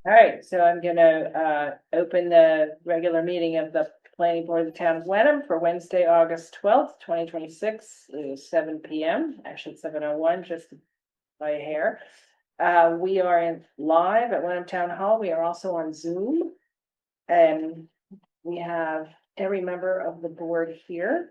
All right, so I'm gonna open the regular meeting of the planning board of the town of Wenham for Wednesday, August 12th, 2026. It is 7 p.m., actually 7:01, just by a hair. We are live at Wenham Town Hall. We are also on Zoom. And we have every member of the board here.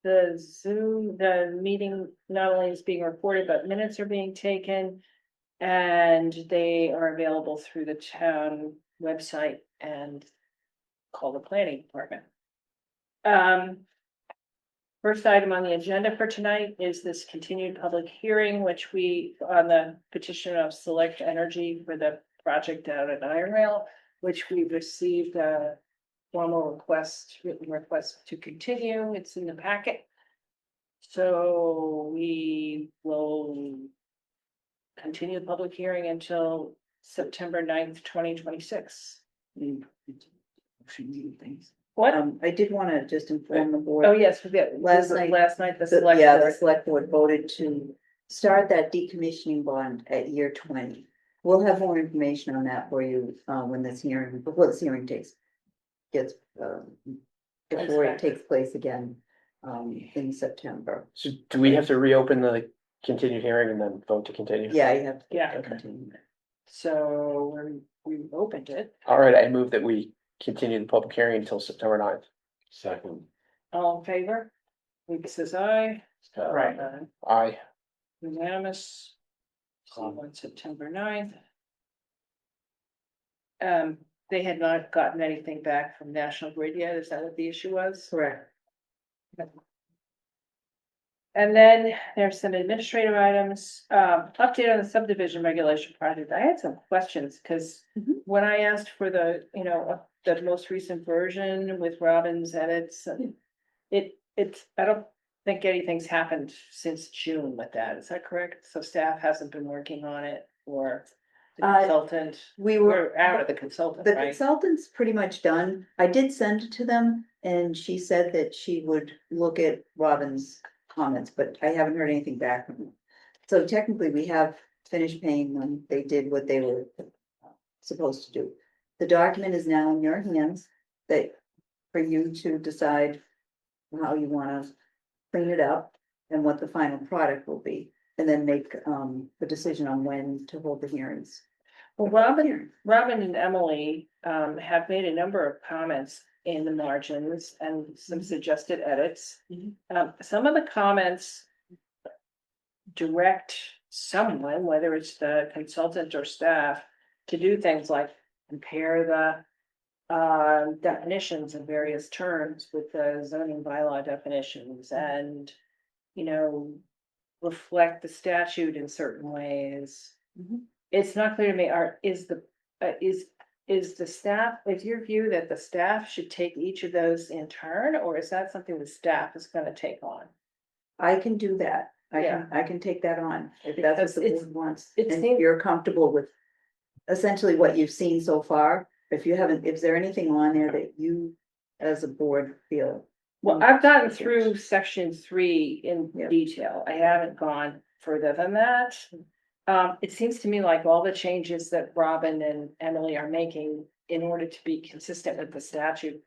The meeting not only is being recorded, but minutes are being taken. And they are available through the town website and call the planning department. First item on the agenda for tonight is this continued public hearing, which on the petition of Select Energy for the project out at Iron Rail, which we received a formal written request to continue. It's in the packet. So we will continue the public hearing until September 9th, 2026. What? I did want to just inform the Oh, board. yes, forget, Last night, the the select. select board voted to start that decommissioning bond at year 20. We'll have more information on that for you, when before this hearing gets, before it takes place again, in September. So do we have to reopen the continued hearing and then vote to continue? Yeah, you have to. Yeah. Continue. So we opened it. All right, I move that we continue the public hearing until September 9th. Second. All in favor? Luke says aye. Right. Aye. Unanimous. So on September 9th. They had not gotten anything back from National Grid yet. Is that what the issue was? Correct. And then there's some administrative items, update on the subdivision regulation project. I had some questions because when I asked for the most recent version with Robin's edits, I don't think anything's happened since June with that. Is that correct? So staff hasn't been working on it, or the consultant? We're out of the consultant, The right? consultant's pretty much done. I did send it to them and she said that she would look at Robin's comments, but I haven't heard anything back from them. So technically we have finished paying them. They did what they were supposed to do. The document is now in your hands for you to decide how you want to clean it up and what the final product will be, and then make the decision on when to hold the hearings. Well, Robin and Emily have made a number of comments in the margins and some suggested edits. Some of the comments direct someone, whether it's the consultant or staff, to do things like compare the definitions of various terms with the zoning bylaw definitions and, reflect the statute in certain ways. It's not clear to me, is the staff, is your view that the staff should take each of those in turn, or is that something the staff is gonna take on? I can do that. Yeah. I can take that on if that's what the board wants. it And seems- you're comfortable with essentially what you've seen so far. Is there anything on there that you as a board feel? Well, I've gotten through section 3 in Yeah. detail. I haven't gone further than that. It seems to me like all the changes that Robin and Emily are making in order to be consistent with the statute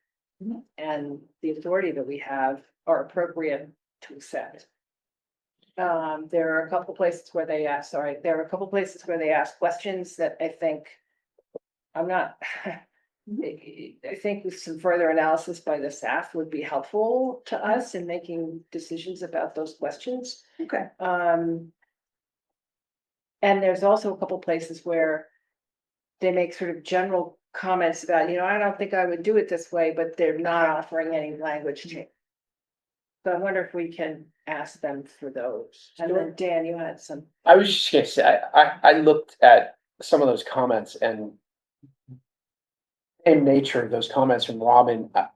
and the authority that we have are appropriate to accept. There are a couple places where they ask questions that I think I'm not, I think with some further analysis by the staff would be helpful to us in making decisions about those questions. Okay. And there's also a couple places where they make sort of general comments about, I don't think I would do it this way, but they're not offering any language change. So I wonder if we can ask them for those. And then Dan, you had some. I was just gonna say, I looked at some of those comments and in nature of those comments from Robin, I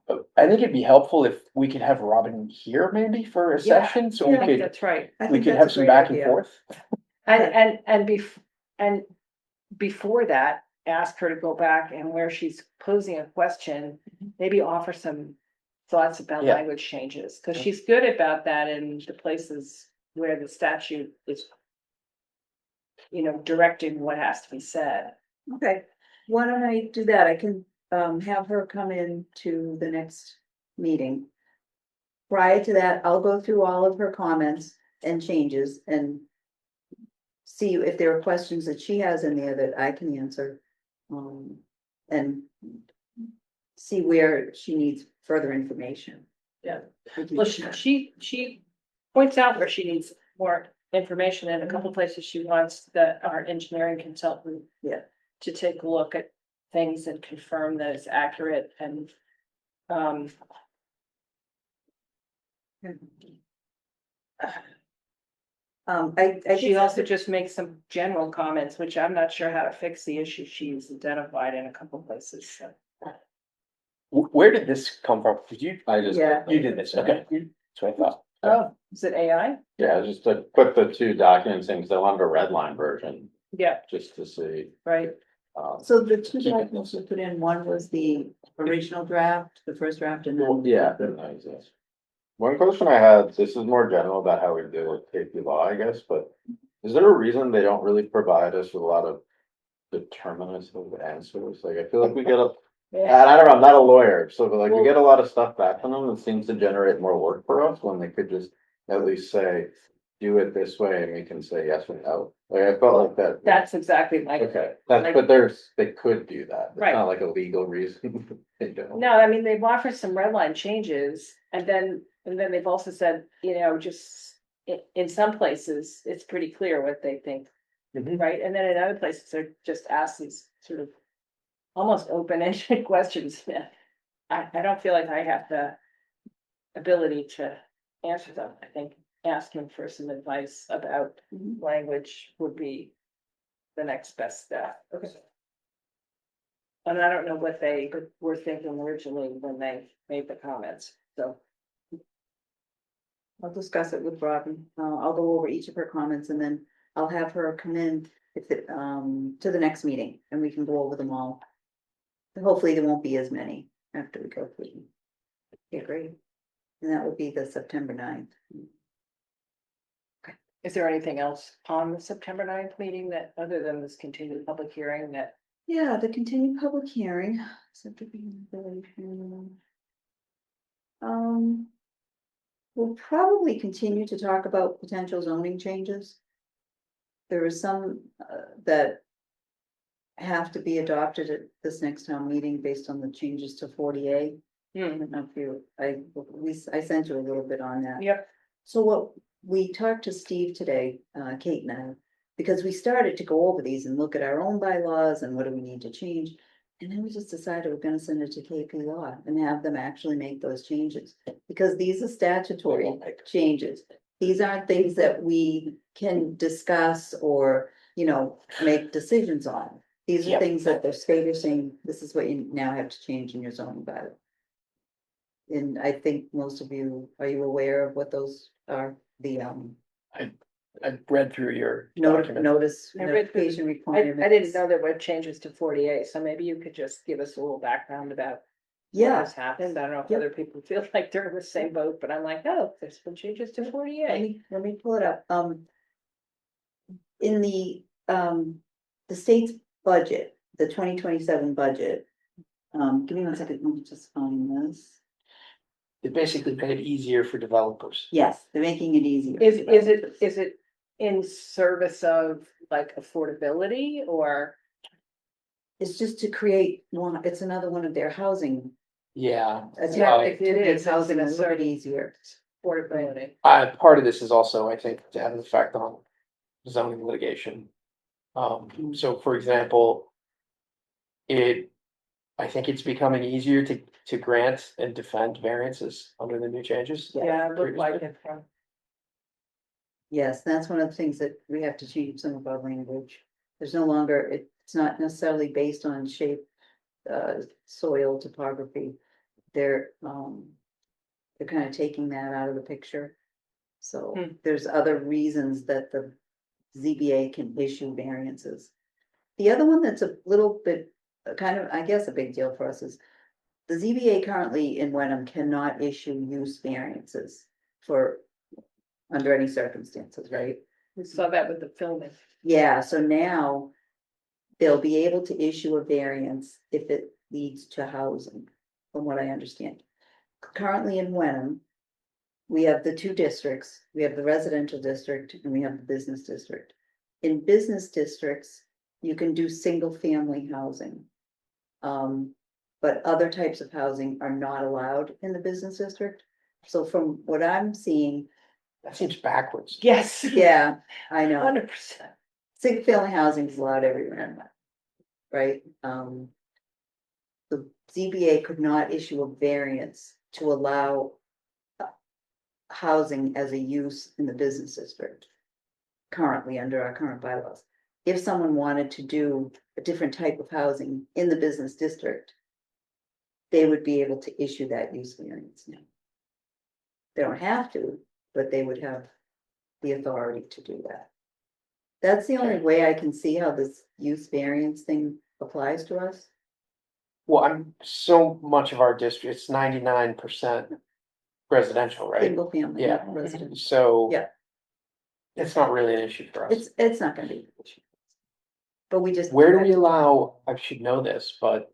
think it'd be helpful if we could have Robin here maybe for a Yeah, session, so I we think could, that's right. we could have some back and forth. And before that, ask her to go back and where she's posing a question, maybe offer some thoughts about Yeah. language changes, because she's good about that in the places where the statute is directing what has to be said. Okay, why don't I do that? I can have her come in to the next meeting. Prior to that, I'll go through all of her comments and changes and see if there are questions that she has in there that I can answer. And see where she needs further information. Yeah. Well, she points out where she needs more information in a couple places. She wants our engineering consultant. Yeah. To take a look at things and confirm that it's accurate and, she think also just makes some general comments, which I'm not sure how to fix the issue she's identified in a couple places, so. Where did this come from? Did you, I just. Yeah. you did this, okay, that's what I thought. Oh, is it AI? Yeah, just to put the two documents in, because I wanted a red line version, Yeah, just to see. right. so the two documents we put in, one was the original draft, the first draft, and then. Yeah. One question I had, this is more general about how we deal with KP law, I guess, but is there a reason they don't really provide us with a lot of determinative answers? Like, I feel like we get a, and I don't know, I'm not a lawyer, so but like we get a lot of stuff back from them that seems to generate more work for us when they could just at least say, do it this way, and we can say yes or no. Like, I felt like that. That's exactly like. Okay, like- but they could do that. It's Right. not like a legal reason. They don't. No, I mean, they've offered some red line changes and then they've also said, just in some places, it's pretty clear what they think. Mhm. Right? And then in other places, they're just asked these sort of almost open-ended questions. I don't feel like I have the ability to answer them. I think asking for some advice about Mhm. language would be the next best step. Okay. And I don't know what they were thinking originally when they made the comments, so. I'll discuss it with Robin. I'll go over each of her comments and then I'll have her come in to the next meeting and we can go over them all. And hopefully there won't be as many after we go through them. Okay, great. And that would be the September 9th. Is there anything else on the September 9th meeting that, other than this continued public hearing that? Yeah, the continued public hearing. We'll probably continue to talk about potential zoning changes. There are some that have to be adopted at this next town meeting based on the changes to 40A. I don't know if you, I sent you a little bit on that. Yep. So what, we talked to Steve today, Kate and I, because we started to go over these and look at our own bylaws and what do we need to change. And then we just decided we're gonna send it to KP Law and have them actually make those changes, because these are statutory changes. These aren't things that we can discuss or, make decisions on. These are Yep. things that the state is saying, this is what you now have to change in your zoning bylaw. And I think most of you, are you aware of what those are? The I read through your notice, document. notice I read through- notification I requirements. didn't know there were changes to 48, so maybe you could just give us a little background about what Yeah, has happened. I don't know if Yep. other people feel like they're in the same boat, but I'm like, oh, there's been changes to 48. let me pull it up. In the state's budget, the 2027 budget. Give me 1 second, let me just find this. They basically made it easier for developers. Yes, they're making it easier. Is it in service of like affordability or? It's just to create one, it's another one of their housing. Yeah. Yeah, It it is. housing a It's little bit service. easier. Affordability. Part of this is also, I think, to have an effect on zoning litigation. So for example, I think it's becoming easier to grant and defend variances under the new changes. Yeah, it looked like it from. Yes, that's one of the things that we have to change some of our language. There's no longer, it's not necessarily based on shape, soil topography. They're kind of taking that out of the picture. So there's other reasons that the ZBA can issue variances. The other one that's a little bit, kind of, I guess, a big deal for us is the ZBA currently in Wenham cannot issue use variances for under any circumstances, right? We saw that with the filming. Yeah, so now they'll be able to issue a variance if it leads to housing, from what I understand. Currently in Wenham, we have the two districts, we have the residential district and we have the business district. In business districts, you can do single-family housing. But other types of housing are not allowed in the business district. So from what I'm seeing, That seems backwards. Yes. yeah, I know. 100%. Single-family housing is allowed everywhere, right? The ZBA could not issue a variance to allow housing as a use in the business district currently under our current bylaws. If someone wanted to do a different type of housing in the business district, they would be able to issue that use variance now. They don't have to, but they would have the authority to do that. That's the only way I can see how this use variance thing applies to us. Well, I'm, so much of our district, it's 99% residential, right? Single family, Yeah. residential. So. Yeah. It's not really an issue for us. It's not gonna be an issue. But we just. Where do we allow, I should know this, but.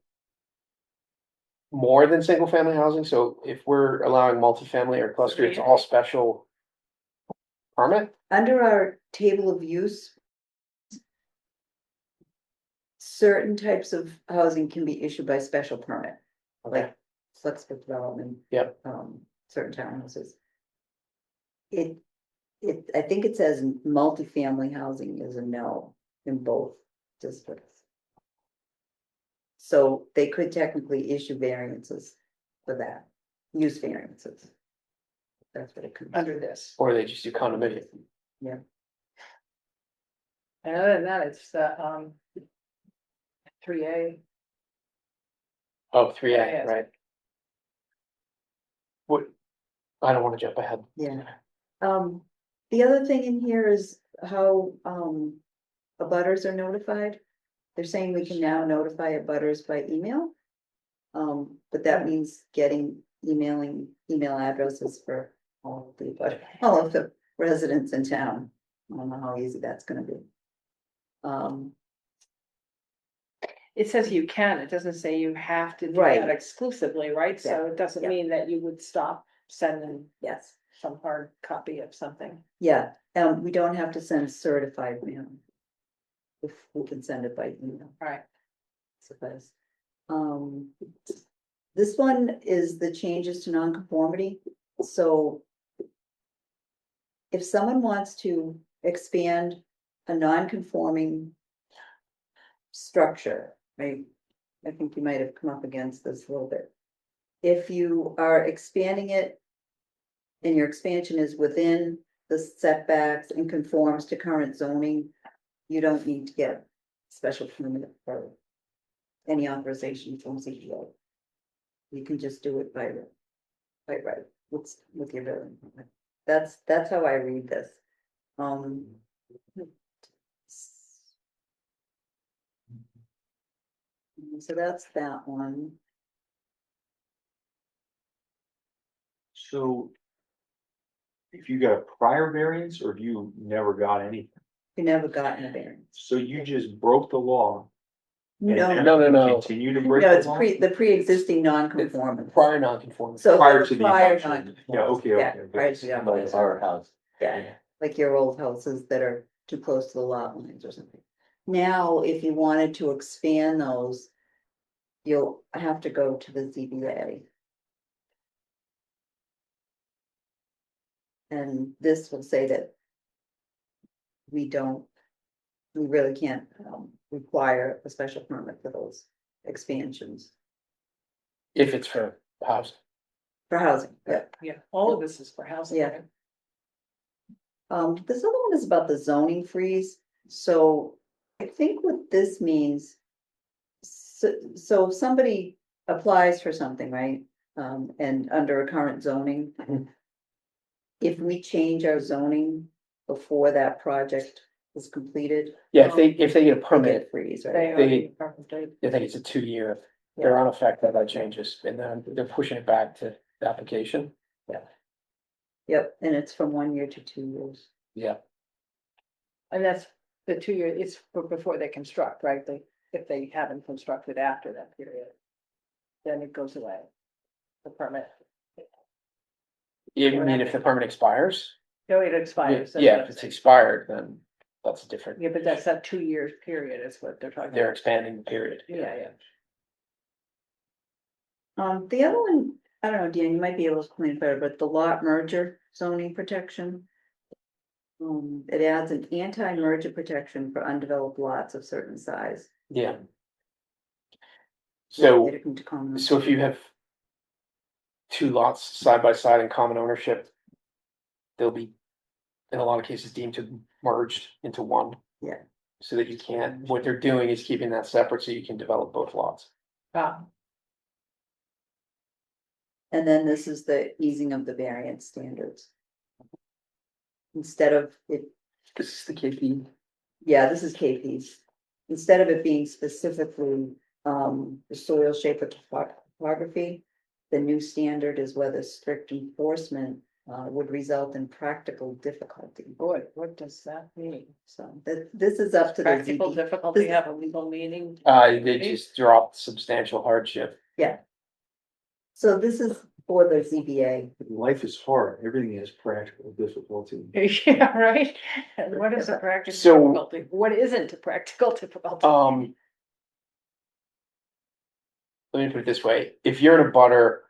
More than single family housing, so if we're allowing multifamily or cluster, it's all special. Permit? Under our table of use. Certain types of housing can be issued by special permit, Okay, like flexible development. Yep. Certain townhouses. I think it says multifamily housing is a no in both districts. So they could technically issue variances for that, use variances. That's what it could be. Under this. or they just do condominium. Yeah, And other than that, it's the, 3A. Oh, 3A, Yeah. right? What, I don't wanna jump ahead. yeah. The other thing in here is how, abutters are notified. They're saying we can now notify abutters by email. But that means emailing email addresses for all of the residents in town. I don't know how easy that's gonna be. It says you can, it doesn't say you have to do Right. that exclusively, right? So it doesn't Yeah. mean that you would stop sending Yes, some hard copy of something. yeah, we don't have to send certified mail. If we can send it by email. Right. Suppose. This one is the changes to nonconformity, so. If someone wants to expand a non-conforming. Structure, right? I think you might have come up against this a little bit. If you are expanding it. And your expansion is within the setbacks and conforms to current zoning. You don't need to get special permit for. Any authorization from ZBA. You can just do it by right, with your building permit. That's how I read this. So that's that one. So. If you got a prior variance or if you never got anything, You never gotten a variance. so you just broke the law. and No, No. Continue to break no, the it's law? the pre-existing non-conformance. Prior non-conforming. So Prior to the prior adoption. non-conformance. Yeah, okay, Yeah, okay. prior to the Like adoption. our house. Yeah, like your old houses that are too close to the lot lines or something. Now, if you wanted to expand those. You'll have to go to the ZBA. And this will say that. We really can't require a special permit for those expansions If it's for housing. for housing. Yeah. Yeah, all of this is for housing. Yeah. right? This other one is about the zoning freeze, so I think what this means. So if somebody applies for something, right, and under a current zoning. Mhm. If we change our zoning before that project is completed. Yeah, if they get a they get permit, a freeze, They right? already. I think it's a 2 year, they're unaffected by changes, and then they're pushing it back to the application. Yep, and it's from 1 year to 2 years. Yeah. And that's the 2 year, it's before they construct, right? If they haven't constructed after that period, then it goes away. The permit, You mean if the permit expires? no, it expires. that's Yeah, what if I'm it's saying. expired, then that's different. Yeah, but that's that 2 years period is what they're talking They're about. expanding the period. Yeah, yeah. The other one, I don't know, Dan, you might be able to explain it better, but the lot merger zoning protection. It adds an anti-merger protection for undeveloped lots of certain size. Yeah. So, Related into common- so if you have two lots side by side in common ownership, they'll be, in a lot of cases, deemed to merged into one. Yeah. So that you can't, what they're doing is keeping that separate so you can develop both lots. Ah, And then this is the easing of the variance standards. Instead of it, This is the KP. yeah, this is KP's. Instead of it being specifically, the soil shape of topography. The new standard is whether strict enforcement, would result in practical difficulty. boy, what does that mean? So this is up to the Practical ZB. difficulty this- have a legal meaning? They just dropped substantial hardship. So this is for the ZBA. Life is hard, everything has practical difficulty. Yeah, right? And what is a practical So- difficulty? What isn't a practical difficulty? Let me put it this way, if you're in a butter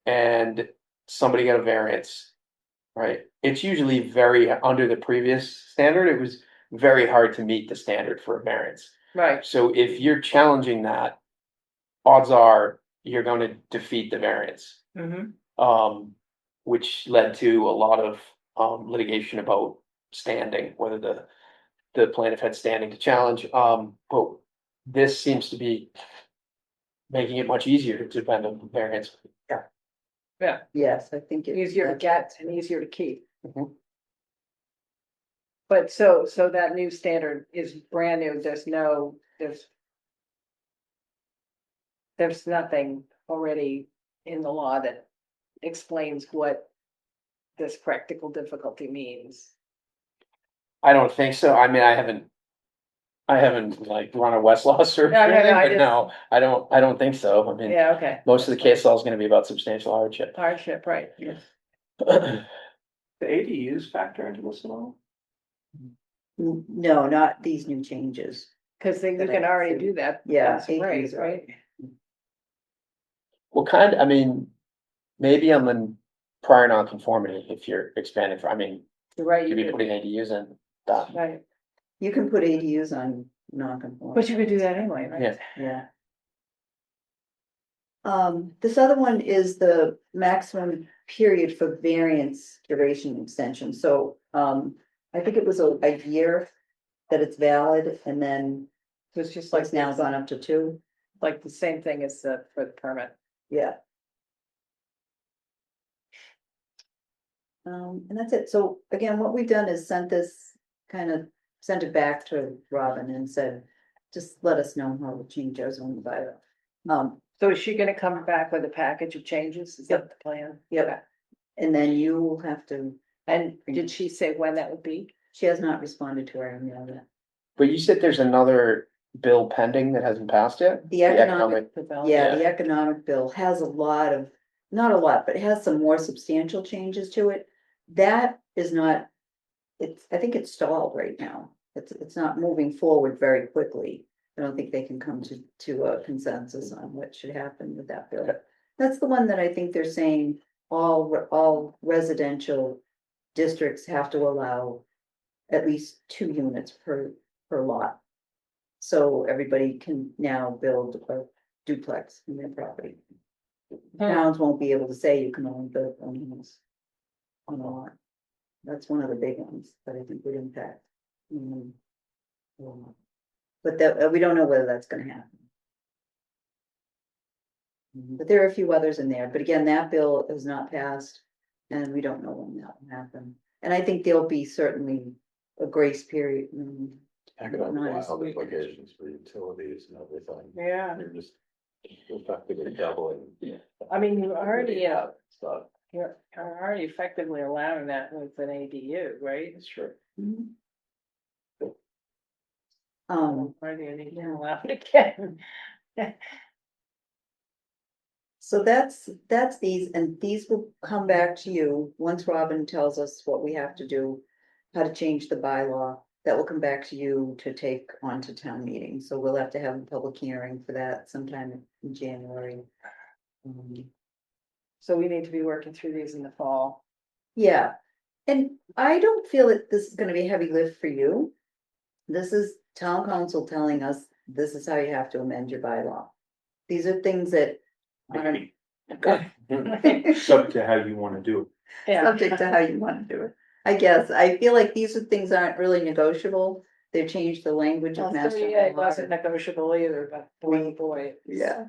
and somebody got a variance, right? It's usually very, under the previous standard, it was very hard to meet the standard for a variance. Right, So if you're challenging that, odds are you're going to defeat the variance. Which led to a lot of litigation about standing, whether the plaintiff had standing to challenge. But this seems to be making it much easier to defend a variance. Yes, I think it's easier to get and easier to keep. Mhm. But so that new standard is brand new, there's nothing already in the law that explains what this practical difficulty means. I don't think so. I mean, I haven't like run a Westlaw search or No, no, no, anything, I but just- no, I don't think so. I mean, Yeah, okay. most of the case law is gonna be about substantial hardship. Hardship, right, yes. The ADUs factor into this at all? No, not these new changes. Cause then you That I can already see. do that. Yeah, That's right, ADUs are- right? Well, I mean, maybe on the prior nonconformity, if you're expanding I mean, You're right, you you'd be could, putting ADUs in, done. right, You can put ADUs on non-conforming. but you could do that anyway, right? Yeah. Yeah. This other one is the maximum period for variance duration extension, so, I think it was a year. That it's valid, and then So it's just like it's now gone up to 2, like the same thing as for the permit. yeah. And that's it, so again, what we've done is sent it back to Robin and said, just let us know how to change our zoning bylaw. So is she gonna come back with a package of changes? Is that the plan? Yep. And then you will have to, And did she say when that would be? she has not responded to our email yet. But you said there's another bill pending that hasn't passed yet? The economic, Develop- yeah, the economic bill has a lot of, not a lot, but it has some more substantial changes to it. That is not, I think it's stalled right now. It's not moving forward very quickly. I don't think they can come to a consensus on what should happen with that bill. That's the one that I think they're saying all residential districts have to allow at least 2 units per lot. So everybody can now build a duplex in their property. Towns won't be able to say you can only build one house on a lot. That's one of the big ones that I think would impact. But that, we don't know whether that's gonna happen. But there are a few others in there, but again, that bill is not passed, and we don't know when that will happen. And I think there'll be certainly a grace period. Economic Nice. wild implications for utilities and everything. Yeah, You're just effectively doubling. I mean, you already, Stuff. you're already effectively allowing that with an ADU, right? That's true. Mhm. Or do you need to allow it again? So that's these, and these will come back to you, once Robin tells us what we have to do, how to change the bylaw, that will come back to you to take on to town meeting, so we'll have to have a public hearing for that sometime in January. So we need to be working through these in the fall. Yeah, and I don't feel that this is gonna be a heavy lift for you. This is town council telling us, this is how you have to amend your bylaw. These are things that aren't Subject to how you wanna do it. Yeah. subject to how you wanna do it. I guess, I feel like these are things aren't really negotiable, they've changed the language of Well, master. 38 law. wasn't negotiable either, but boy, oh boy. it's- Yeah.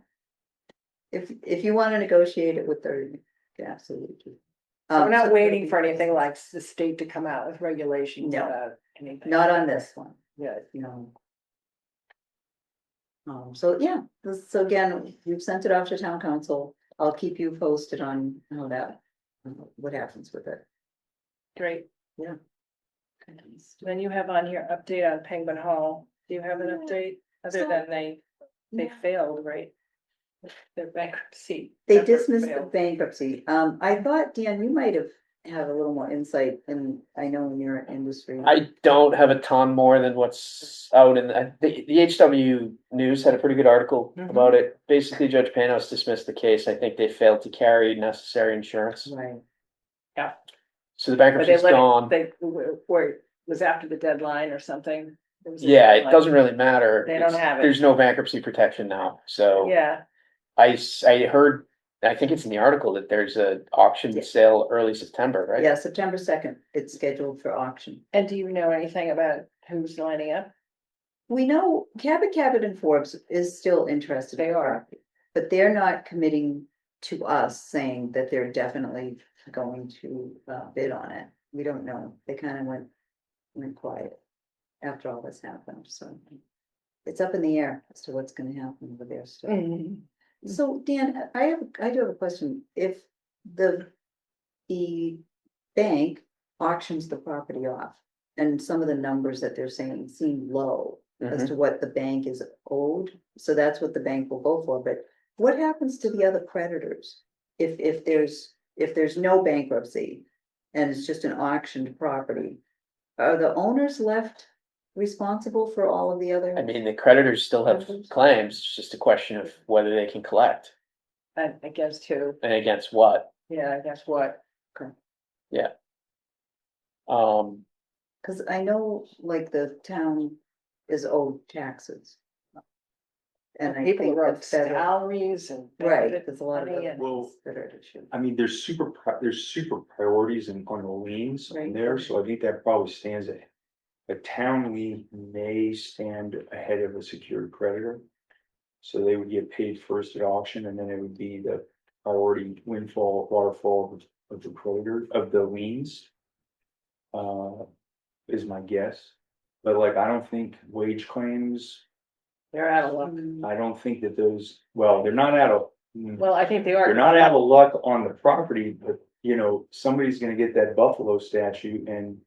If you wanna negotiate it with 30, yeah, absolutely. So we're not so waiting for 30 anything like the state to come out with regulations No. about anything. Not on this one. Yeah. You know. So yeah, so again, you've sent it off to town council, I'll keep you posted on how that, what happens with it. Great. Yeah. Then you have on here update on Penguin Hall. Do you have an update other So- than they failed, right? Their bankruptcy. They effort dismissed the failed. bankruptcy, I thought, Dan, you might have a little more insight, and I know in your industry. I don't have a ton more than what's out in the HW News had a pretty good article Mhm. about it. Basically, Judge Panos dismissed the case. I think they failed to carry necessary insurance. Right, So the But they bankruptcy's let gone. it, where it was after the deadline or something. There was a Yeah, it deadline. doesn't really matter. They don't have it. There's no bankruptcy protection now, so. Yeah, I heard, I think it's in the article that there's a auction Yeah. sale early September, right? yeah, September 2nd, it's scheduled for auction. and do you know anything about who's lining up? We know Cabot and Forbes is still interested. in They the are. property, but they're not committing to us saying that they're definitely going to bid on it. We don't know. They kind of went quiet after all this happened, so it's up in the air as to what's gonna happen with their stuff. So Dan, I do have a question. If the bank auctions the property off, and some of the numbers that they're saying seem low as Mhm. to what the bank is owed, so that's what the bank will go for, but what happens to the other creditors? If there's no bankruptcy and it's just an auctioned property, are the owners left responsible for all of the other? I mean, the creditors still have Creditors? claims, it's just a question of whether they can collect I guess too. and against what. Yeah, I guess what? Um, Cause I know like the town is owed taxes. And I People think are the on federal, salaries and. right, benefit there's a lot of money other and- Well, things that are at issue. I mean, there's super priorities on the liens Right. in there, so I think that probably stands a. A town lien may stand ahead of a secured creditor. So they would get paid first at auction, and then it would be the priority waterfall of the creditor, of the liens. Is my guess, but like, I don't think wage claims, They're out of luck. I don't think that those, well, they're not out of. Well, I think they are. They're not out of luck on the property, but you know, somebody's gonna get that Buffalo statute and.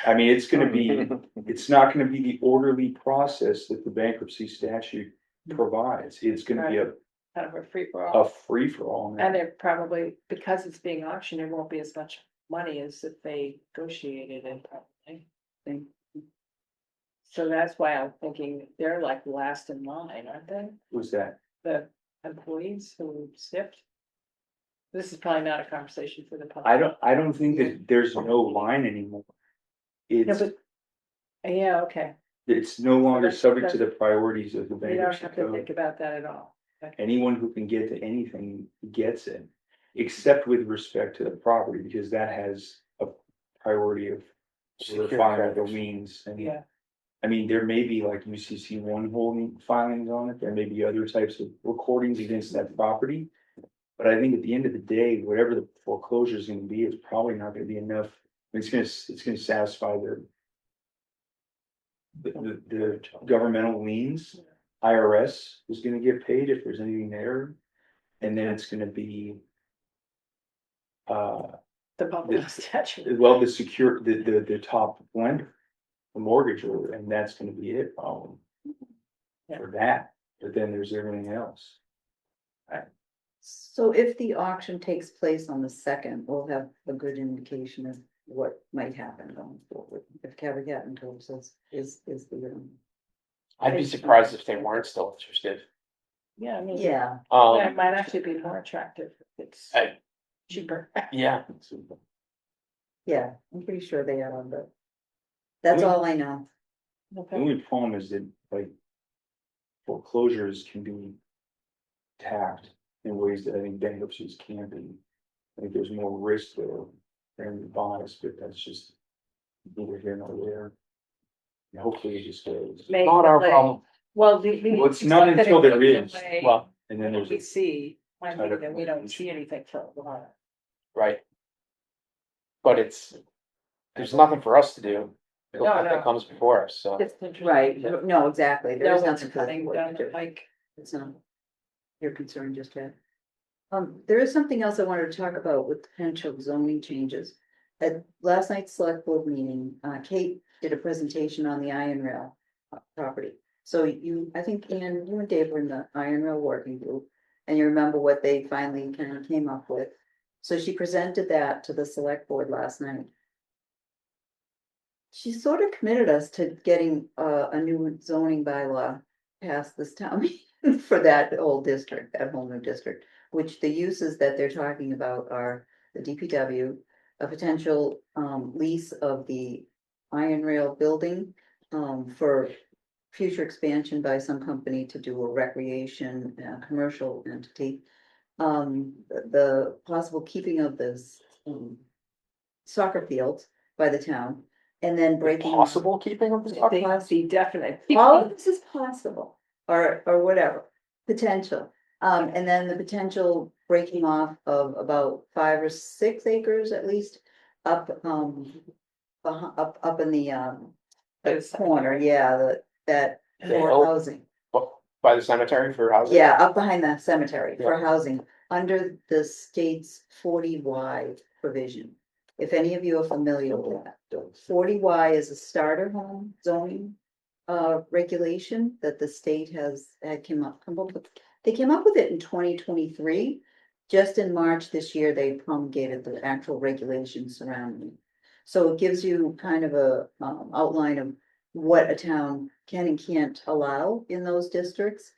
I mean, it's gonna be, it's not gonna be the orderly process that the bankruptcy statute provides. It's gonna be Kind of a free for all. a free for all. And they're probably, because it's being auctioned, there won't be as much money as if they negotiated it probably. So that's why I'm thinking they're like last in line, aren't they? Who's that? The employees who sniffed. This is probably not a conversation for the public. I don't think that there's no line anymore. No, It's, but, yeah, okay. it's no longer That's- subject to the priorities of the We don't bankruptcy have to think code. about that at all. Anyone who can get to anything gets it, except with respect to the property, because that has a priority of Secured filing the creditors. liens and. Yeah, I mean, there may be like UCC one holding filings on it, there may be other types of recordings against that property. But I think at the end of the day, whatever the foreclosure is gonna be, it's probably not gonna be enough, it's gonna satisfy their. The governmental liens, IRS is gonna get paid if there's anything there. And then it's gonna be. the Buffalo statute. Well, the top lender, the mortgage holder, and that's gonna be it, for that, but then there's everything else. So if the auction takes place on the second, we'll have a good indication of what might happen going forward. If Cabot tells us is the. I'd be surprised if they weren't still interested. Yeah, I mean. Yeah, That might actually be more attractive if it's I- cheaper. Yeah, yeah, I'm pretty sure they are, but that's all I know. The Okay. only problem is that like foreclosures can be tapped in ways that I think bankruptcies can't be. I think there's more risk there than the bonus, but that's just neither here nor there. And hopefully it just goes, Make not our delay. problem. Well, Well, it's not until there is. Well, and then What there's. we see, might be Kind of- that we don't see anything for a while. right. But there's nothing for us to do. No, That no. comes before us, so. It's interesting. Right, no, exactly, there No is one's nothing for cutting down the the. pike. It's not your concern just yet. There is something else I wanted to talk about with potential zoning changes. At last night's select board meeting, Kate did a presentation on the iron rail property. So I think, Ann, you and Dave were in the iron rail working group, and you remember what they finally kind of came up with. So she presented that to the select board last night. She sort of committed us to getting a new zoning bylaw passed this town meeting for that old district, that whole new district. Which the uses that they're talking about are the DPW, a potential lease of the iron rail building for future expansion by some company to do a recreation, commercial entity. The possible keeping of this soccer fields by the town, and then breaking. Possible keeping of the They soccer? must be definite. All of this is possible, or whatever, potential. And then the potential breaking off of about 5 or 6 acres at least up, up in the corner, yeah, that for Oh. housing. By the cemetery for housing? Yeah, up behind the cemetery for housing, under the state's 40Y provision. If any of you are familiar with that, 40Y is a starter home zoning regulation that the state had come up with. They came up with it in 2023. Just in March this year, they promulgated the actual regulations surrounding it. So it gives you kind of a outline of what a town can and can't allow in those districts.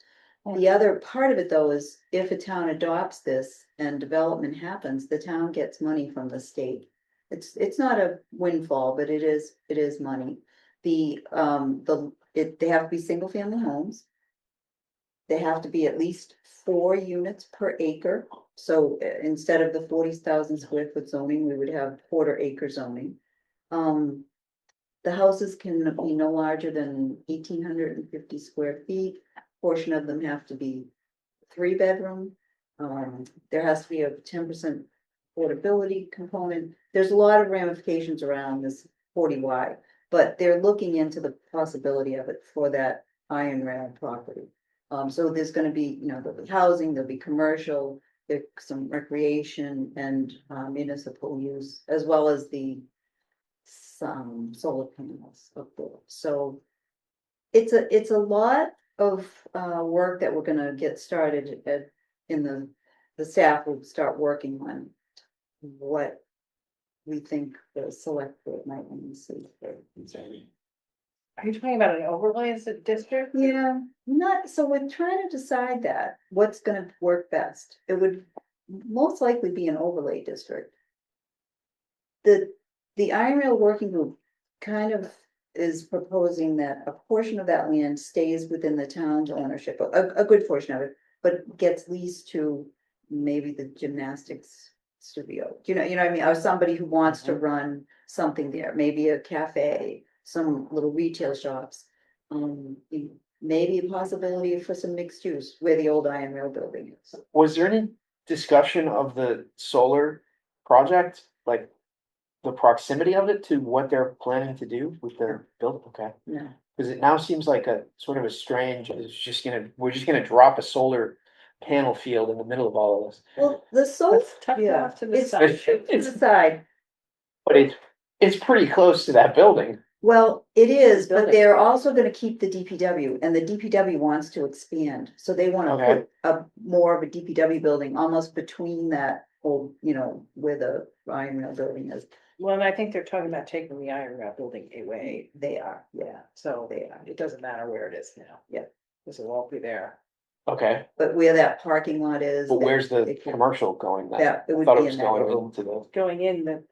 The other part of it, though, is if a town adopts this and development happens, the town gets money from the state. It's not a windfall, but it is money. They have to be single family homes. They have to be at least 4 units per acre. So instead of the 40,000 square foot zoning, we would have quarter acre zoning. The houses can be no larger than 1,850 square feet. Portion of them have to be 3-bedroom. There has to be a 10% affordability component. There's a lot of ramifications around this 40Y, but they're looking into the possibility of it for that iron rail property. So there's gonna be, there'll be housing, there'll be commercial, there's some recreation and municipal use, as well as some solar panels up there. So it's a lot of work that we're gonna get started in the staff will start working on what we think the select board might want to see. Are you talking about an overlay as a district? Yeah, so we're trying to decide that, what's gonna work best. It would most likely be an overlay district. The Iron Rail Working Group kind of is proposing that a portion of that land stays within the town's ownership, a good portion of it, but gets leased to maybe the gymnastics studio. You know what I mean? Or somebody who wants to run something there, maybe a cafe, some little retail shops. Maybe a possibility for some mixed use where the old Iron Rail building is. Was there any discussion of the solar project, like the proximity of it to what they're planning to do with their build? Okay, No, because it now seems like a sort of a strange, we're just gonna drop a solar panel field in the middle of all of this. well, the solar, That's tough yeah, off to the it's side. to the side. But it's pretty close to that building. Well, it is, but Building. they're also gonna keep the DPW, and the DPW wants to expand, so they wanna Okay. put a more of a DPW building almost between that old, where the Iron Mill building is. Well, and I think they're talking about taking the Iron Rod building away, They are, yeah, so they are, it doesn't matter where it is now. Yeah. Because it won't be there. Okay, but where that parking lot is. but where's the it could- commercial going then? That, it I would thought it be was in that going room. into the, Going in the,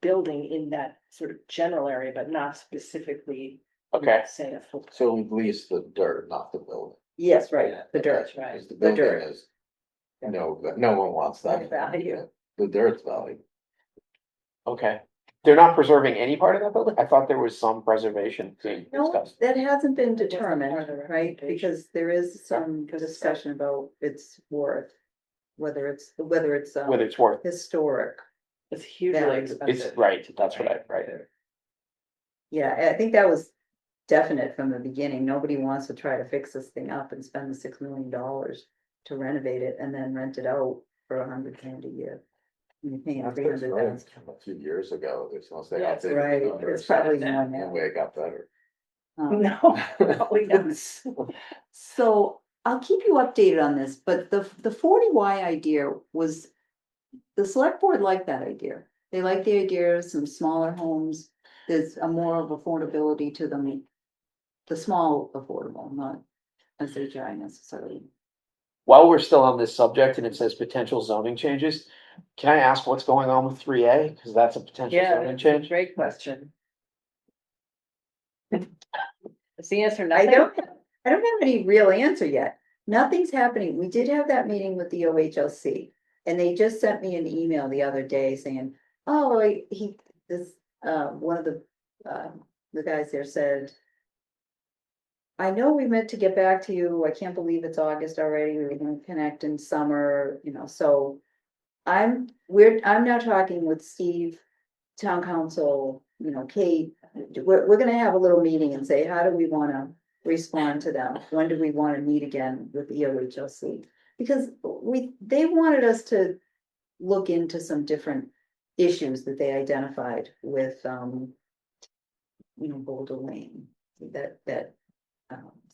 building in that sort of general area, but not specifically. okay, Say a full. So we lease the dirt, not the building. Yes, right, the dirt, That's right. Because the The building dirt. is, no one wants that. No value. The dirt's value. okay. They're not preserving any part of that building? I thought there was some preservation being No, discussed. that hasn't been It wasn't part determined, of the right, recommendation. because there is some Because it's discussion about its worth. Whether it's Whether it's worth, historic. It's hugely Yeah, expensive. it's right, that's what I, right. Yeah, I think that was definite from the beginning. Nobody wants to try to fix this thing up and spend the $6 million to renovate it and then rent it out for $100,000 a year. You're paying That's $300,000. a few years ago, it's mostly. Yeah, it's Right, it's probably more And now. way it got better. No, probably not. So I'll keep you updated on this, but the 40Y idea was, the select board liked that idea. They like the idea of some smaller homes. There's a more of affordability to them. The small affordable, not SHI necessarily. While we're still on this subject and it says potential zoning changes, can I ask what's going on with 3A? Because that's a potential Yeah, zoning that's a change. great question. Is the answer I nothing? I don't have any real answer yet. Nothing's happening. We did have that meeting with the OHLC. And they just sent me an email the other day saying, oh, one of the guys there said, I know we meant to get back to you. I can't believe it's August already. We were gonna connect in summer, so I'm now talking with Steve, town council, Kate. We're gonna have a little meeting and say, how do we wanna respond to them? When do we wanna meet again with the OHLC? Because they wanted us to look into some different issues that they identified with, Boulder Lane, that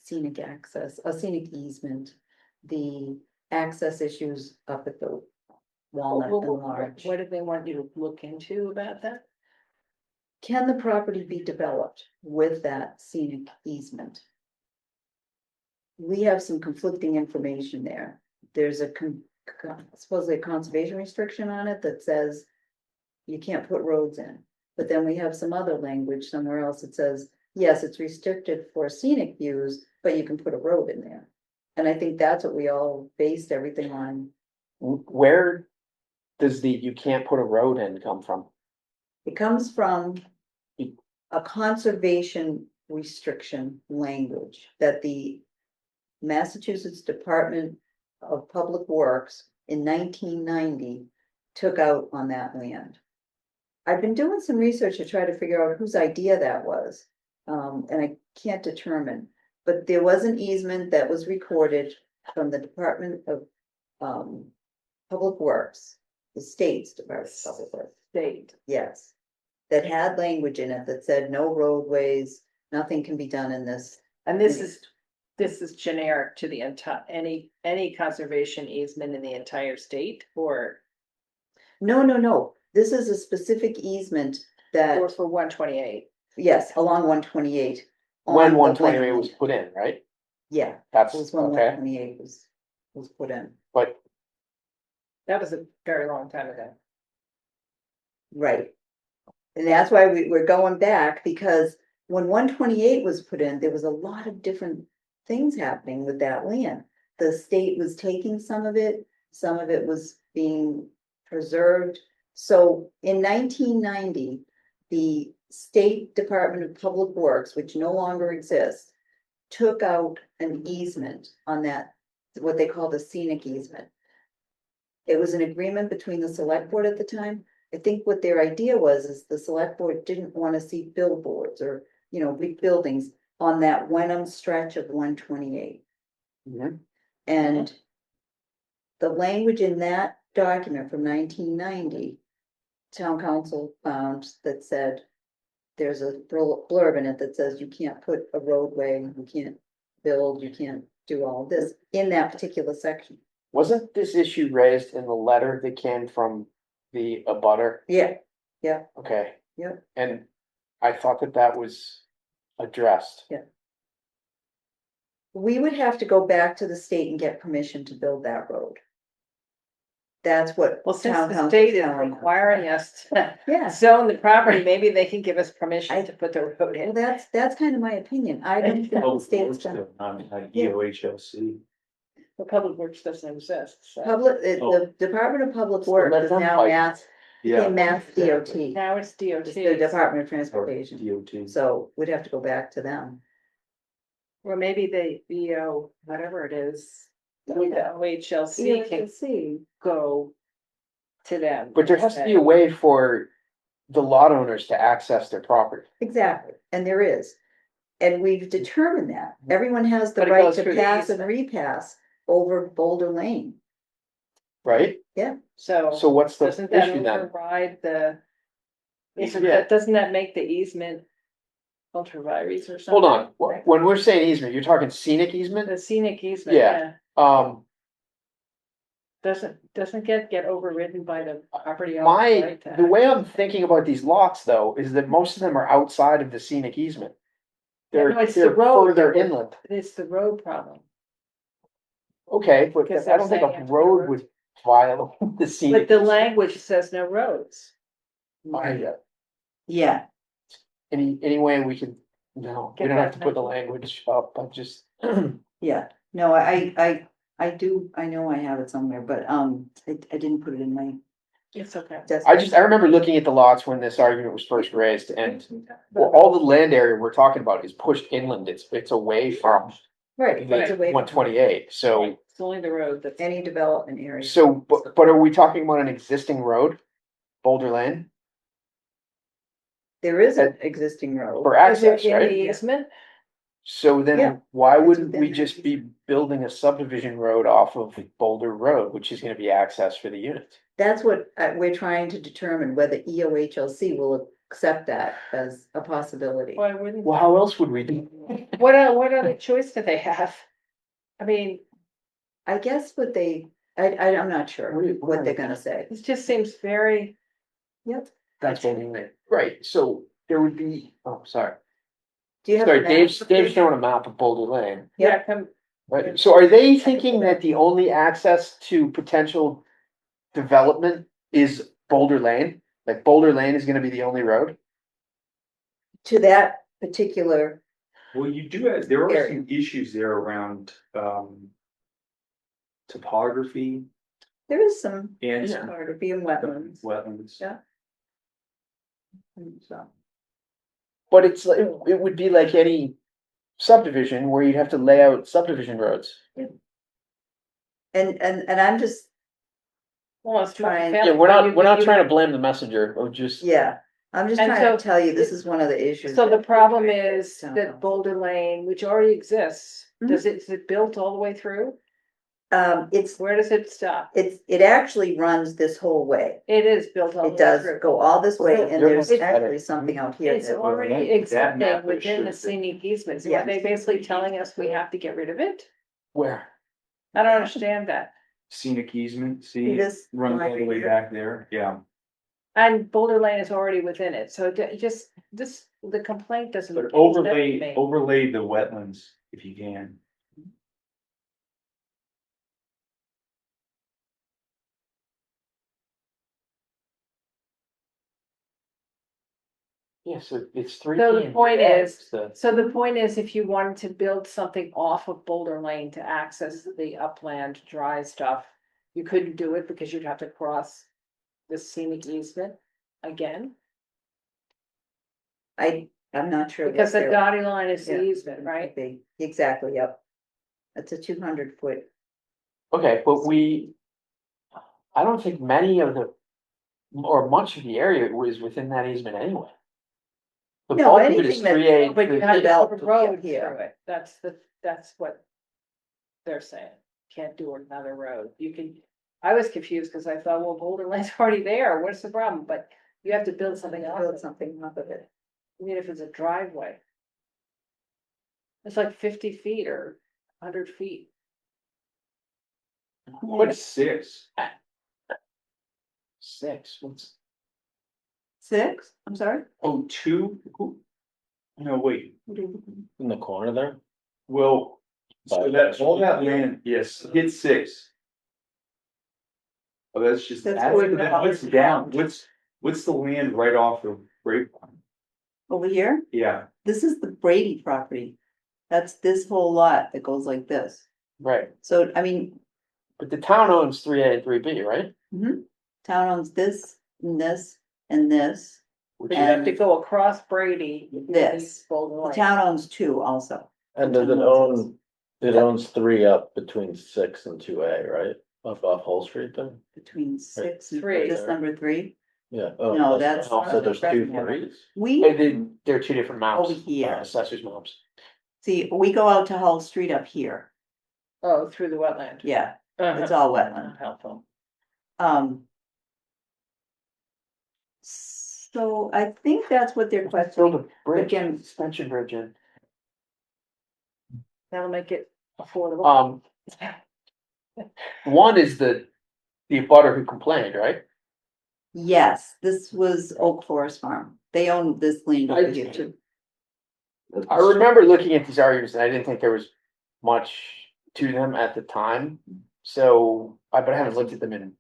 scenic access, a scenic easement, the access issues up at the Walnut and Larch. What did they want you to look into about that? Can the property be developed with that scenic easement? We have some conflicting information there. There's supposedly a conservation restriction on it that says you can't put roads in. But then we have some other language somewhere else that says, yes, it's restricted for scenic views, but you can put a road in there. And I think that's what we all based everything on. Where does the you can't put a road in come from? It comes from a conservation restriction language that the Massachusetts Department of Public Works in 1990 took out on that land. I've been doing some research to try to figure out whose idea that was, and I can't determine. But there was an easement that was recorded from the Department of Public Works, the state's Department of Public Works. State. Yes, that had language in it that said no roadways, nothing can be done in this. And this is generic to the entire, any conservation easement in the entire state or No, this is a specific easement that, or for 128? yes, along 128. When on the 128 Wenham. was put in, right? Yeah, That's it was when okay, 128 was put in, but That was a very long time ago. right? And that's why we're going back, because when 128 was put in, there was a lot of different things happening with that land. The state was taking some of it was being preserved. So in 1990, the State Department of Public Works, which no longer exists, took out an easement on that, what they called a scenic easement. It was an agreement between the select board at the time. I think what their idea was is the select board didn't want to see billboards or, big buildings on that Wenham stretch of 128. Mhm. And the language in that document from 1990, town council found that said there's a blurb in it that says you can't put a roadway, you can't build, you can't do all of this in that particular section. Wasn't this issue raised in the letter that came from the abutter? Yeah, Okay. Yep. And I thought that that was addressed. we would have to go back to the state and get permission to build that road. That's what. Well, since town the council's state is telling us. requiring us to Yeah, zone the property, maybe they can give us permission to put the road well, in. that's kind of my opinion. I don't think the Public state's Works, gonna. not Yeah. EOHLC. The public works doesn't exist, so The Department of Public So Works let is them now fight. Mass, became Mass DOT. now it's DOT. It's the Department of Transportation, DOT. so we'd have to go back to them. Or maybe the whatever it is, the OHLC can see. go to them. But there has to be a way for the lot owners to access their property. Exactly, and there is. And we've determined that. Everyone has the But it right goes to through the pass and easement. repass over Boulder Lane. Right? So So what's the doesn't that issue then? override the? Yeah. Doesn't that make the easement ultra vires or something? Hold on, when we're saying easement, you're talking scenic easement? The scenic easement, Yeah. yeah, doesn't get overridden by the property. owner, My, right, to the way I'm access. thinking about these lots though, is that most of them are outside of the scenic easement. Yeah, They're, no, it's the they're road further that we're- inland. It's the road problem, Okay, but Because I don't they're think saying a it's road roads. would violate the but scenic. the language says no roads. Yeah, Any way we can, no, we Get don't have that to put the mentioned. language up, I'm just. yeah. No, I do, I know I have it somewhere, but, I didn't put it in my. It's okay. I remember looking at the lots when this argument was first raised and well, all the land area we're talking about is pushed inland, it's away from Right. it's the away from one twenty-eight, so. It's only the road that's. Any development area. So, but are we talking about an existing road, Boulder Lane, There is an existing road. for Is it access, in the right? easement? So Yeah, then why that's wouldn't within we that just be building a subdivision road off of Boulder Road, which is gonna be access for the units? That's what we're trying to determine, whether E EOHLC will accept that as a possibility. Why wouldn't? Well, how else would we do? What other choice do they have? I mean, I guess I'm not sure What do you- what they're gonna say. it just seems very, Yep. That's Boulder Lane, right, so there would be, oh, sorry. Do you have? Sorry, a map Dave's of this? showing a map of Boulder Lane. yeah, come, Right, so are they thinking that the only access to potential development is Boulder Lane? Like Boulder Lane is gonna be the only road? To that particular, Well, you do have, there are Area. some issues there around, topography there is some and Yeah. topography and wetlands. wetlands. Yeah. So, But it's, like it would be like any subdivision where you'd have to lay out subdivision roads. and I'm just, well, it's Trying- Yeah, we're not trying to blame the messenger, or just. yeah, I'm just And trying to so tell you, this is one of the issues. So the that- problem is Town that council. Boulder Lane, which already exists, Mm-hmm. is it built all the way through? It's, Where does it stop? it actually runs this whole way. It is built all the way It does through. go all this way, So and It's- there's actually something out here. It's that- already that existing map that within the shows it. scenic easements. Yeah. Are they basically telling us we have to get rid of it? Where? I don't understand that. Scenic easement, See see, this runs all line the way here? back there, yeah. And Boulder Lane is already within it, so the complaint doesn't. But make any sense to overlay, me. overlay the wetlands if you can. Yeah, so it's three. So the point is, The- So the point is, if you wanted to build something off of Boulder Lane to access the upland dry stuff, you couldn't do it because you'd have to cross the scenic easement again, I'm not sure. because the what they're- dotted line is the Yeah. easement, right? Exactly, yep. It's a 200 foot. Okay, but I don't think many of the, or much of the area was within that easement anyway. The No, bulk of it is anything that- 3A. But you have to developed put a road here. through it, that's what they're saying, can't do another road, you can. I was confused, because I thought, well, Boulder Lane's already there, what's the problem, but you have to build something off of Build it. something off of it. I mean, if it's a driveway. It's like 50 feet or 100 feet. What's 6? 6, what's, 6, I'm sorry? Oh, 2? No, wait, In the corner there? well, so that, all that land, yes, hit 6. Oh, that's just, That's that's, going then down. what's down, what's the land right off of Grapevine? Over here, Yeah, this is the Brady property. That's this whole lot that goes like this. right, So, I mean, but the town owns 3A and 3B, right? town owns this and this and this. Which But you have And to go across Brady. this. Golden The Lane. town owns 2 also. And does it own, it owns 3 up between 6 and 2A, right? Up off Whole Street there? Between 6 and Three. this number 3. Yeah. No, that's- So there's 2 3s? We, They're two different maps. Over here. Assessors maps. see, we go out to Hull Street up here. Oh, through the wetland. Yeah, Uh-huh. it's all wetland. Helpful. Um. So I think that's what they're Build questioning. a bridge, Again- suspension bridge in. That'll make it affordable. One is the abutter who complained, right? Yes, this was Oak Forest Farm. They own this land over here too. I remember looking at these arguments and I didn't think there was much to them at the time. So, but I haven't looked at them in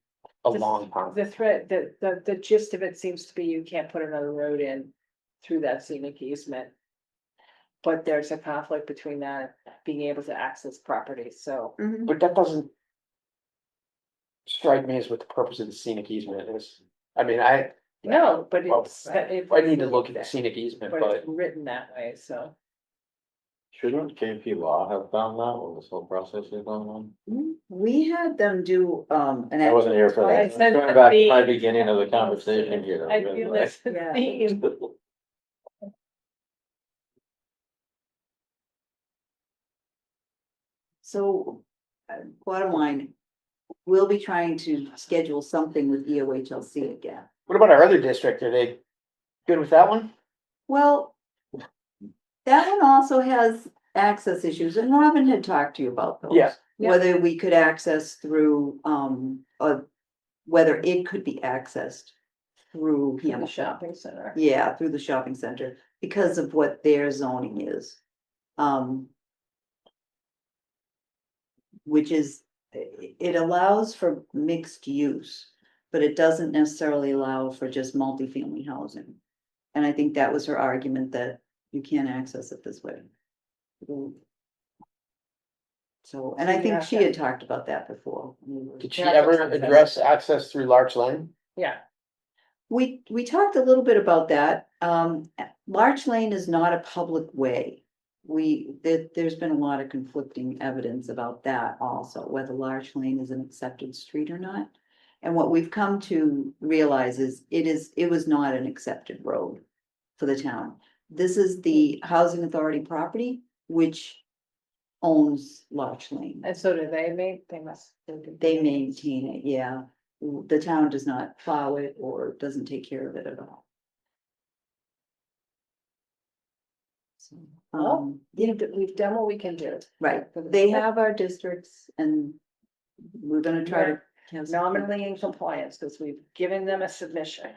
a long time. The threat, the gist of it seems to be you can't put another road in through that scenic easement. But there's a conflict between that being able to access property, so. Mhm. But that doesn't strike me as what the purpose of the scenic easement is. I mean, No, but Well, it's. I need to look at the scenic easement, But but it's written that way, so. Shouldn't KP Law have found that when this whole process is going on? We had them do, an. I wasn't here for I that. said Going back to my the- beginning of the conversation here. I feel this Yeah. theme. So, bottom line, we'll be trying to schedule something with E EOHLC again. what about our other district? Are they good with that one? Well, that one also has access issues, and Robin had talked to you about those. Yeah. Yeah. Whether we could access through, whether it could be accessed through The Hamilton. shopping center. Yeah, through the shopping center, because of what their zoning is. Which is, it allows for mixed use, but it doesn't necessarily allow for just multifamily housing. And I think that was her argument, that you can't access it this way. So, and So I you think have she to- had talked about that before. Did she Yeah, ever that's- address access through Larch Lane? Yeah, We talked a little bit about that. Larch Lane is not a public way. There's been a lot of conflicting evidence about that also, whether Larch Lane is an accepted street or not. And what we've come to realize is it was not an accepted road for the town. This is the housing authority property, which owns Larch Lane. and so do they must. They maintain it, yeah. The town does not plow it or doesn't take care of it at all. So, Well, yeah, We've done what we can do. right, they have our districts and we're gonna try to. have some- Nominally in compliance, because we've given them a submission.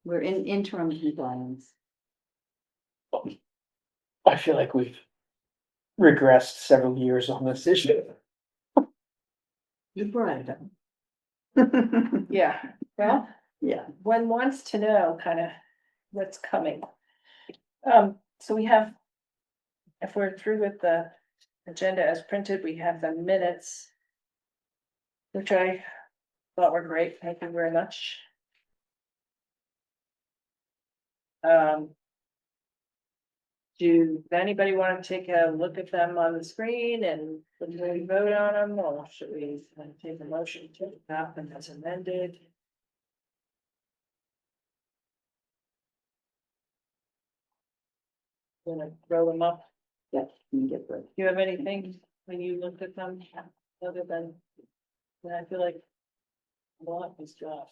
We're in interim compliance. I feel like we've regressed several years on this issue. You brought it up. Yeah, well, Yeah, one wants to know kind of what's coming. So we have, if we're through with the agenda as printed, we have the minutes, which I thought were great. Thank you very much. Does anybody want to take a look at them on the screen and we vote on them, or should we take a motion to adopt them as amended? Gonna throw them up. yeah, you can get the, Do you have anything when you looked at them, other than, I feel like a lot is Josh.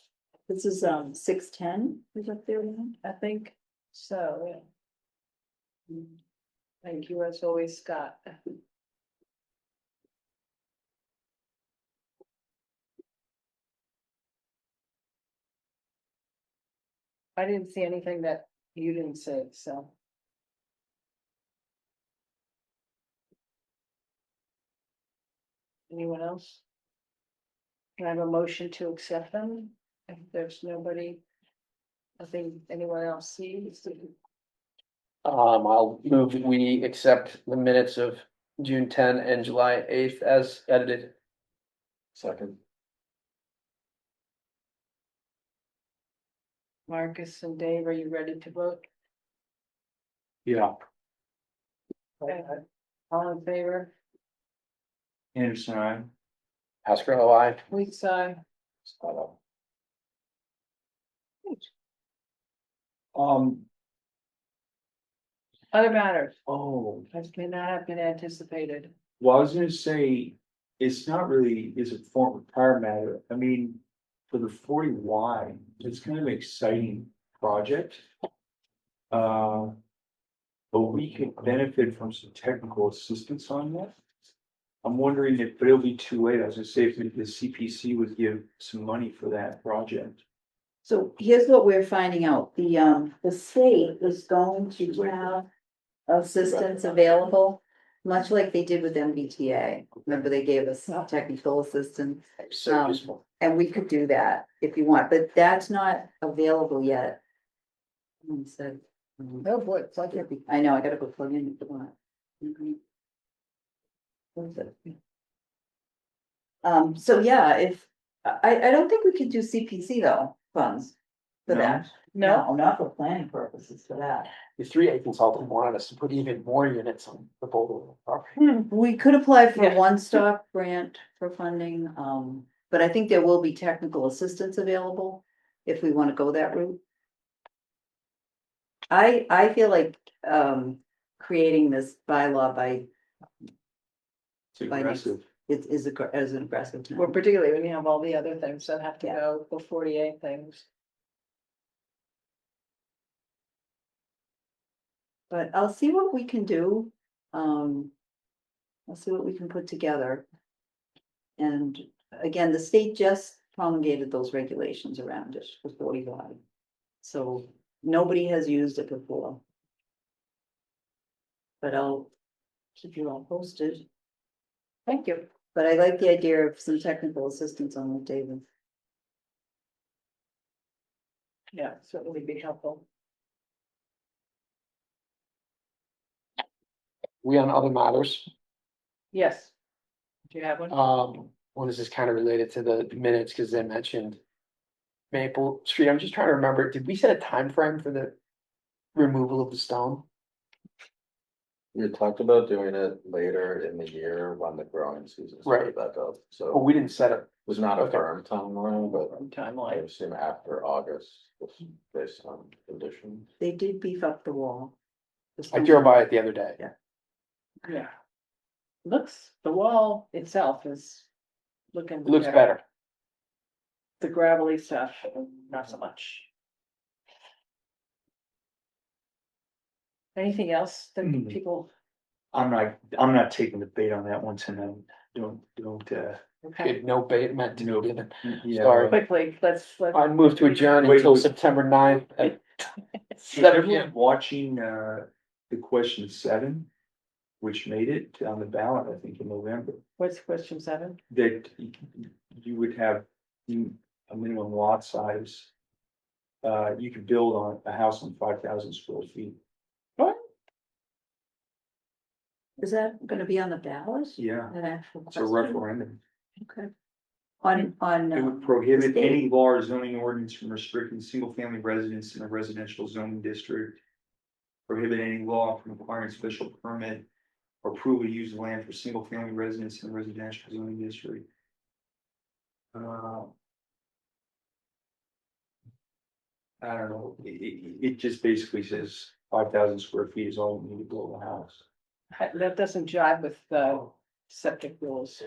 this is 610, is up there now? I think so, yeah. Thank you as always, Scott. I didn't see anything that you didn't say, so. Anyone else? Can I have a motion to accept them? If there's nobody. I think anyone else sees. I'll move that we accept the minutes of June 10 and July 8th as edited. Second. Marcus and Dave, are you ready to vote? Yeah, All in favor? Anderson, I. Haskell, I. Weeks side. Um, Other matters, oh, as may not have been anticipated. well, I was gonna say, it's not really, is it form prior matter, I mean, for the 40Y, it's kind of an exciting project. But we could benefit from some technical assistance on that. I'm wondering if, but it'll be too late, I was gonna say, if the CPC would give some money for that project. So here's what we're finding out, the state is going to have assistance available. Much like they did with MBTA, remember they gave us technical assistance, So useful. and we could do that if you want, but that's not available yet. So, Oh, boy, it's like it. I know, I gotta go plug in if you want. Mhm. What is it? So yeah, if, I don't think we could do CPC though, funds for No? that. No, Not for planning purposes for that. The 3A consultant wanted us to put even more units on the Boulder property. We could apply for Yeah. a one-stop grant for funding, but I think there will be technical assistance available if we wanna go that route. I feel like, creating this bylaw by, It's aggressive. it is as an aggressive. well, particularly when you have all the other things that have to Yeah. go for 48 things. But I'll see what we can do. I'll see what we can put together. And again, the state just promulgated those regulations around it for 45. So nobody has used it before. But I'll keep you all posted. Thank you. But I like the idea of some technical assistance on it, David. Yeah, certainly be helpful. We on other matters. Yes. Do you have one? Well, this is kind of related to the minutes because they mentioned Maple Street. I'm just trying to remember, did we set a time frame for the removal of the stone? We talked about doing it later in the year when the growing season started back up, so Oh, it we didn't set it. was not a Okay. firm timeline, but I Timeline. assume after August, just based on conditions. They did beef up the wall. I drove by it the other day. Yeah. The wall itself is looking. It looks better. The gravelly stuff, not so much. Anything else that Hmm. people, I'm not taking the bait on that one tonight, don't, okay, Good, no bait meant to be given. yeah. Sorry. quickly, let's. I moved to adjourn Wait, until wait. September 9th at Is 7 everyone p.m. watching, the question 7, which made it on the ballot, I think, in November, What's question 7? that you would have a minimum lot size. You could build on a house on 5,000 square feet. What? Is that gonna be on the ballot? Yeah, An actual it's a question? referendum. Okay. On. It would prohibit any law or zoning ordinance from restricting single-family residence in a residential zoning district. Prohibit any law from requiring special permit or approval to use land for single-family residence in a residential zoning district. I don't know, it just basically says 5,000 square feet is all you need to build a house. That doesn't jive with the septic rules.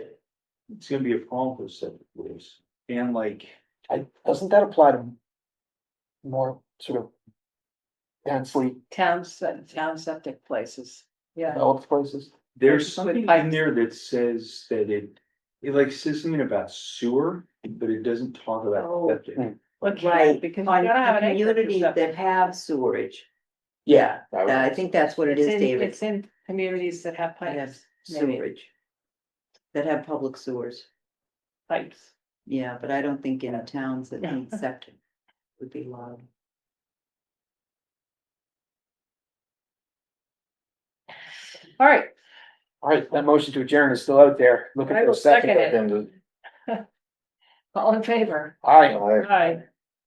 It's gonna be a problem for septic rules, and like, Doesn't that apply to more sort of densely town septic places, yeah. developed places. There's With something in pipes. there that says that it like says something about sewer, but it doesn't talk Oh. about septic. What's Right, that? Because you on gotta have an acre for communities that septic. have sewerage. Yeah, I think that's what it It's is, in, David. it's in communities that have That have pipes, maybe, sewerage. That have public sewers. pipes. Yeah, but I don't think in towns that need septic would be allowed. All right, all right, that motion to adjourn is still out there. Looking I for will a second. second it. And All in favor? Aye. I Aye.